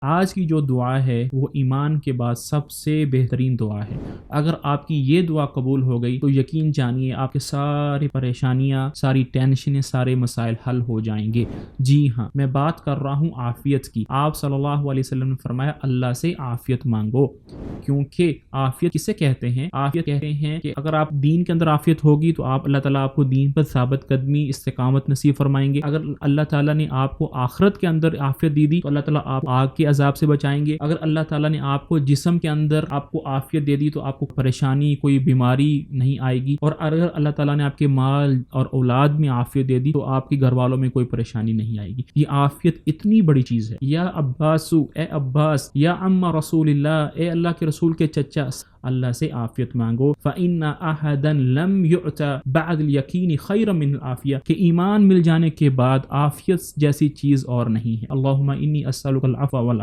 آج کی جو دعا ہے وہ ایمان کے بعد سب سے بہترین دعا ہے۔ اگر آپ کی یہ دعا قبول ہو گئی تو یقین جانیے آپ کے ساری پریشانیاں، ساری ٹینشنیں، سارے مسائل حل ہو جائیں گے۔ جی ہاں، میں بات کر رہا ہوں عافیت کی۔ آپ صلی اللہ علیہ وسلم نے فرمایا اللہ سے عافیت مانگو، کیونکہ عافیت کسے کہتے ہیں؟ عافیت کہتے ہیں کہ اگر آپ دین کے اندر عافیت ہوگی تو اللہ تعالیٰ آپ کو دین پر ثابت قدمی، استقامت نصیب فرمائیں گے۔ اگر اللہ تعالیٰ نے آپ کو آخرت کے اندر عافیت دی تو اللہ تعالیٰ آپ آگ کے عذاب سے بچائیں گے۔ اگر اللہ تعالیٰ نے آپ کو جسم کے اندر آپ کو عافیت دے دی تو آپ کو پریشانی، کوئی بیماری نہیں آئے گی۔ اور اگر اللہ تعالیٰ نے آپ کے مال اور اولاد میں عافیت دے دی تو آپ کے گھر والوں میں کوئی پریشانی نہیں آئے گی۔ یہ عافیت اتنی بڑی چیز ہے۔ یا عباسو، اے عباس، یا عم رسول اللہ، اے اللہ کے رسول کے چچا، اللہ سے عافیت مانگو۔ فَإِنَّ أَحَدًا لَمْ يُعْتَ بَعْدَ الْيَقِينِ خَيْرًا مِنَ الْعَافِيَةِ، کہ ایمان مل جانے کے بعد عافیت جیسی چیز اور نہیں ہے۔ اللہم انی اسألک العفو والعافیہ۔